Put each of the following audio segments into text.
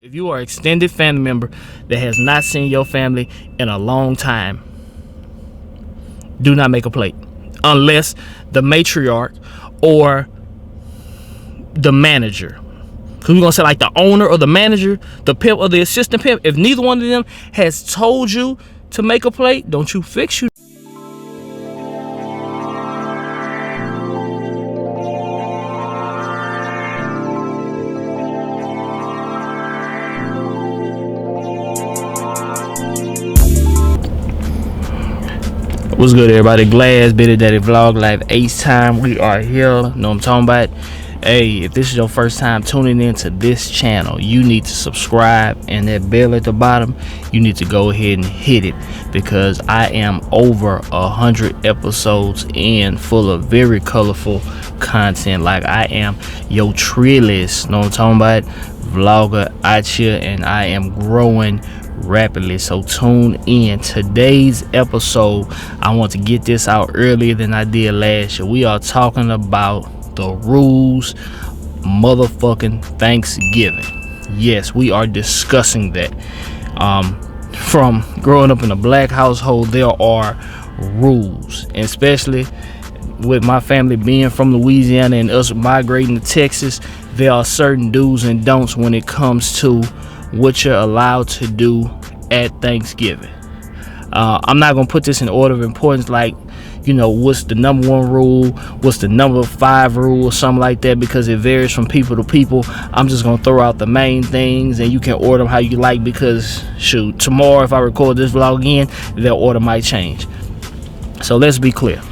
If you are an extended family member that has not seen your family in a long time, do not make a plate unless the matriarch or the manager, because we're gonna say like the owner or the manager, the pimp or the assistant pimp, if neither one of them has told you to make a plate, don't you fix you. What's good, everybody? Glass Bitty Daddy Vlog Live 8th time. We are here. Know what I'm talking about? Hey, if this is your first time tuning into this channel, you need to subscribe, and that bell at the bottom, you need to go ahead and hit it, because I am over 100 episodes in, full of very colorful content. Like, I am your trillist, know what I'm talking about? Vlogger out here, and I am growing rapidly, so tune in. Today's episode, I want to get this out earlier than I did last year. We are talking about the rules motherfucking Thanksgiving. Yes, we are discussing that. From growing up in a black household, there are rules, and especially with my family being from Louisiana and us migrating to Texas, there are certain do's and don'ts when it comes to what you're allowed to do at Thanksgiving. I'm not gonna put this in order of importance, like, you know, what's the number 1 rule, what's the number 5 rule, or something like that, because it varies from people to people. I'm just gonna throw out the main things, and you can order them how you like, because shoot, tomorrow if I record this vlog again, their order might change. So let's be clear.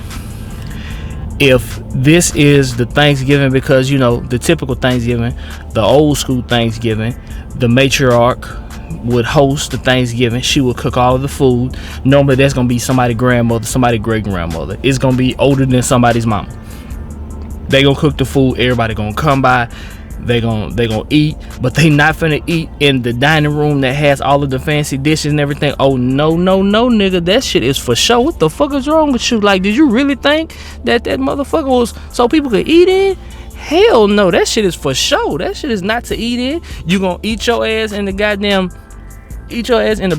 If this is the Thanksgiving, because, you know, the typical Thanksgiving, the old school Thanksgiving, the matriarch would host the Thanksgiving. She would cook all of the food. Normally that's gonna be somebody's grandmother, somebody's great grandmother. It's gonna be older than somebody's mama. They gonna cook the food. Everybody gonna come by. They gonna eat, but they not finna eat in the dining room that has all of the fancy dishes and everything. Oh no, nigga, that shit is for show. What the fuck is wrong with you? Like, did you really think that motherfucker was so people could eat in? Hell no, that shit is for show. That shit is not to eat in. You gonna eat your ass in the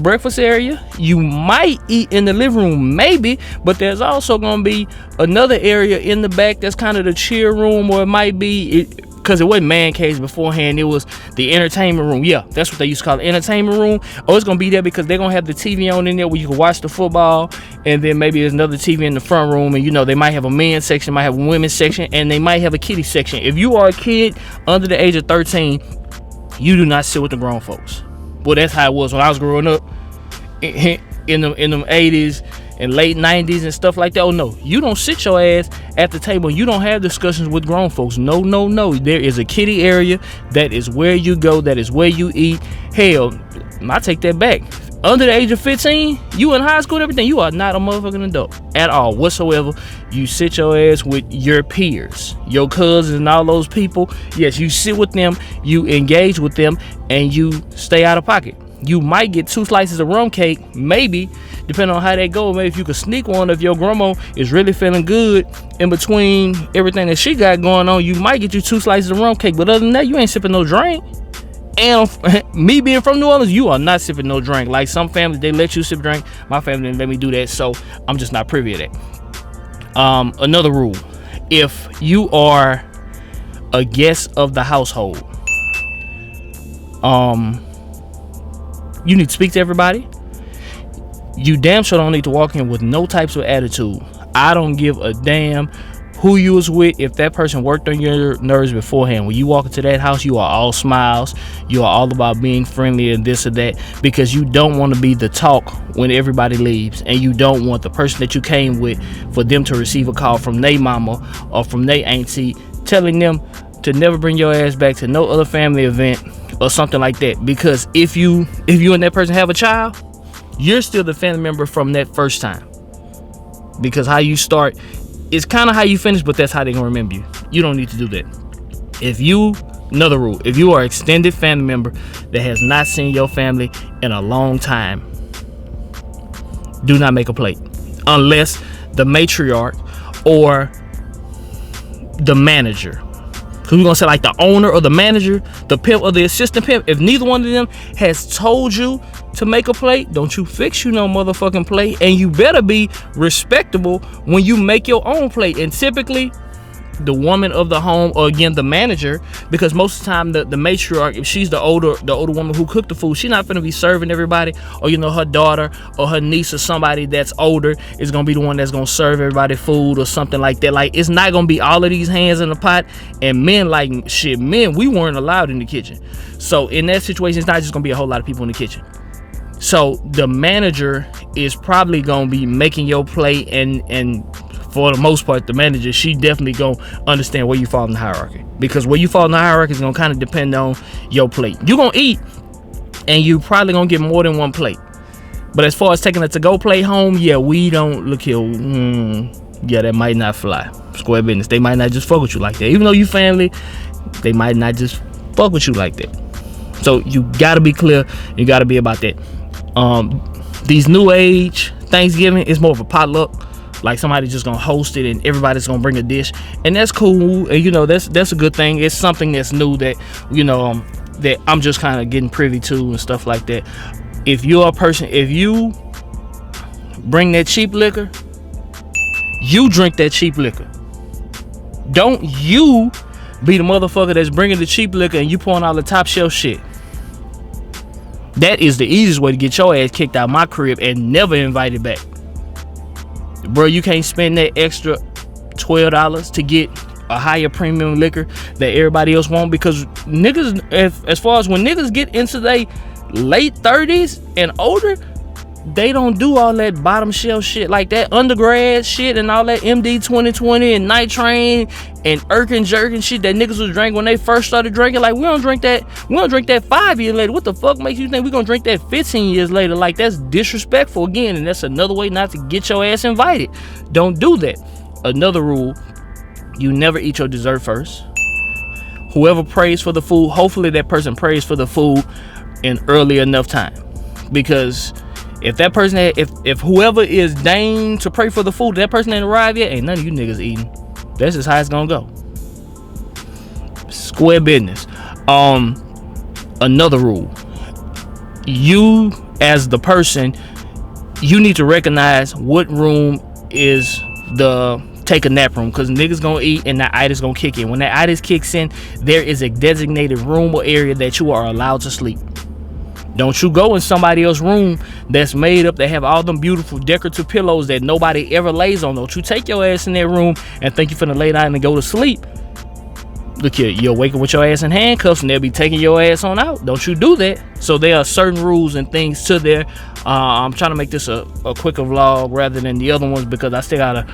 breakfast area. You might eat in the living room, maybe, but there's also gonna be another area in the back that's kind of the chill room, or it might be because it wasn't man caves beforehand, it was the entertainment room. Yeah, that's what they used to call the entertainment room. Oh, it's gonna be there because they're gonna have the TV on in there where you can watch the football, and then maybe there's another TV in the front room, and you know, they might have a men's section, might have a women's section, and they might have a kiddie section. If you are a kid under the age of 13, you do not sit with the grown folks. Well, that's how it was when I was growing up in them 80s and late 90s and stuff like that. Oh no, you don't sit your ass at the table. You don't have discussions with grown folks. No. There is a kiddie area. That is where you go. That is where you eat. Hell, I take that back. Under the age of 15, you in high school and everything, you are not a motherfucking adult at all whatsoever. You sit your ass with your peers, your cousins, and all those people. Yes, you sit with them, you engage with them, and you stay out of pocket. You might get 2 slices of rum cake, maybe, depending on how they go. Maybe if you could sneak one, if your grandma is really feeling good in between everything that she got going on, you might get you 2 slices of rum cake. But other than that, you ain't sipping no drink. And me being from New Orleans, you are not sipping no drink. Like, some families, they let you sip drink. My family didn't let me do that, so I'm just not privy to that. Another rule: if you are a guest of the household, you need to speak to everybody. You damn sure don't need to walk in with no types of attitude. I don't give a damn who you was with. If that person worked on your nerves beforehand, when you walk into that house, you are all smiles. You are all about being friendly and this or that, because you don't want to be the talk when everybody leaves, and you don't want the person that you came with for them to receive a call from their mama or from their auntie telling them to never bring your ass back to no other family event or something like that. Because if you and that person have a child, you're still the family member from that first time, because how you start is kind of how you finish, but that's how they're gonna remember you. You don't need to do that. Another rule: if you are an extended family member that has not seen your family in a long time, do not make a plate unless the matriarch or the manager, because we're gonna say like the owner or the manager, the pimp or the assistant pimp, if neither one of them has told you to make a plate, don't you fix you no motherfucking plate. And you better be respectable when you make your own plate. And typically the woman of the home, or again the manager, because most of the time the matriarch, if she's the older woman who cooked the food, she's not gonna be serving everybody, or her daughter or her niece or somebody that's older is gonna be the one that's gonna serve everybody food or something like that. Like, it's not gonna be all of these hands in the pot. And men, like shit, we weren't allowed in the kitchen. So in that situation, it's not just gonna be a whole lot of people in the kitchen. So the manager is probably gonna be making your plate, and for the most part, the manager, she definitely gonna understand where you fall in the hierarchy, because where you fall in the hierarchy is gonna kind of depend on your plate. You're gonna eat, and you probably gonna get more than one plate. But as far as taking a to-go plate home, yeah, we don't look here. Yeah, that might not fly. Square business. They might not just fuck with you like that. Even though you family, they might not just fuck with you like that. So you gotta be clear. You gotta be about that. These new age Thanksgiving is more of a potluck. Like, somebody just gonna host it and everybody's gonna bring a dish, and that's cool. And that's a good thing. It's something that's new that that I'm just kind of getting privy to and stuff like that. If you're a person, if you bring that cheap liquor, you drink that cheap liquor. Don't you be the motherfucker that's bringing the cheap liquor and you pouring all the top shelf shit. That is the easiest way to get your ass kicked out my crib and never invited back. Bro, you can't spend that extra $12 to get a higher premium liquor that everybody else won't, because niggas, as far as when niggas get into their late 30s and older, they don't do all that bottom shelf shit, like that undergrad shit and all that MD 2020 and Night Train and Irkin Jerkin shit that niggas was drinking when they first started drinking. Like, we don't drink that 5 years later. What the fuck makes you think we gonna drink that 15 years later? Like, that's disrespectful again, and that's another way not to get your ass invited. Don't do that. Another rule: you never eat your dessert first. Whoever prays for the food, hopefully that person prays for the food in early enough time, because if that person if whoever is deigned to pray for the food, that person ain't arrived yet, ain't none of you niggas eating. That's just how it's gonna go. Square business. Another rule: you as the person, you need to recognize what room is the take a nap room, because niggas gonna eat and that itis gonna kick in. When that itis kicks in, there is a designated room or area that you are allowed to sleep. Don't you go in somebody else's room that's made up, that have all them beautiful decorative pillows that nobody ever lays on. Don't you take your ass in that room and think you finna lay down and go to sleep. Look here, you'll wake up with your ass in handcuffs and they'll be taking your ass on out. Don't you do that. So there are certain rules and things to there. I'm trying to make this a quicker vlog rather than the other ones, because I still gotta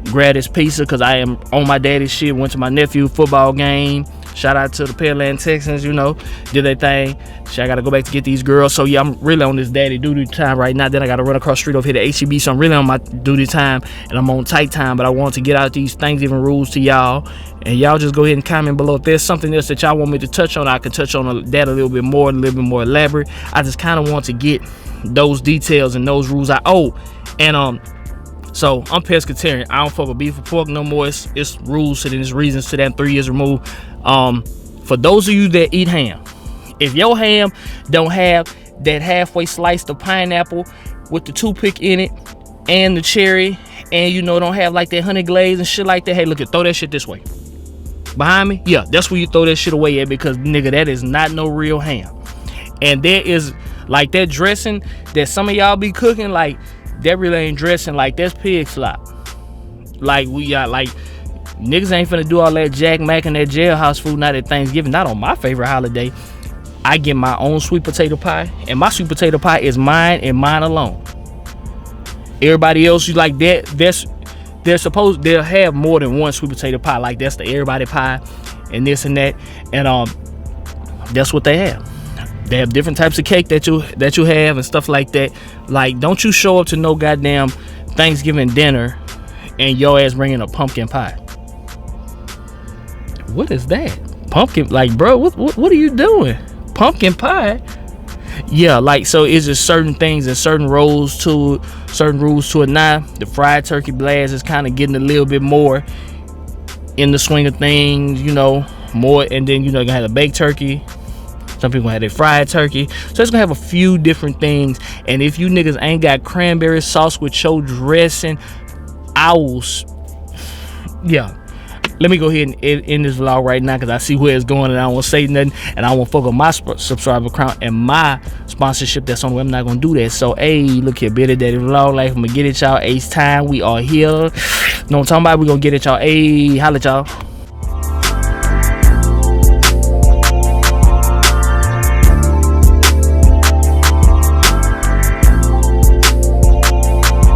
grab this pizza, because I am on my daddy's shit. Went to my nephew's football game. Shout out to the Pearland Texans, did their thing. Shit, I gotta go back to get these girls. So yeah, I'm really on this daddy duty time right now. Then I gotta run across the street over here to HEB. So I'm really on my duty time and I'm on tight time. But I want to get out these Thanksgiving rules to y'all. And y'all just go ahead and comment below if there's something else that y'all want me to touch on. I can touch on that a little bit more elaborate. I just kind of want to get those details and those rules out. And so I'm pescatarian. I don't fuck with beef or pork no more. It's rules and there's reasons to that. 3 years removed. For those of you that eat ham, if your ham don't have that halfway sliced of pineapple with the toothpick in it and the cherry, and don't have like that honey glaze and shit like that, hey, look, throw that shit this way. Behind me, yeah, that's where you throw that shit away at, because nigga, that is not no real ham. And there is like that dressing that some of y'all be cooking, like that really ain't dressing. Like, that's pig slop. Like, we got like niggas ain't finna do all that Jack Mac and that jailhouse food not at Thanksgiving, not on my favorite holiday. I get my own sweet potato pie, and my sweet potato pie is mine and mine alone. Everybody else, you like that, they'll have more than one sweet potato pie. Like, that's the everybody pie and this and that. And that's what they have. They have different types of cake that you have and stuff like that. Like, don't you show up to no goddamn Thanksgiving dinner and your ass bringing a pumpkin pie. What is that? Pumpkin, like, bro, what are you doing? Pumpkin pie? Yeah, like, so it's just certain things and certain rules to it. Now the fried turkey blast is kind of getting a little bit more in the swing of things, more, and then you know you're gonna have a baked turkey. Some people gonna have their fried turkey, so it's gonna have a few different things. And if you niggas ain't got cranberry sauce with your dressing, yeah. Let me go ahead and end this vlog right now because I see where it's going and I don't want to say nothing, and I won't fuck with my subscriber count and my sponsorship. That's on the way. I'm not gonna do that. So hey, look here, Bitter Daddy Vlog Life. I'm gonna get it, y'all. Ace time. We are here. Know what I'm talking about? We gonna get it, y'all. Hey, holla at y'all.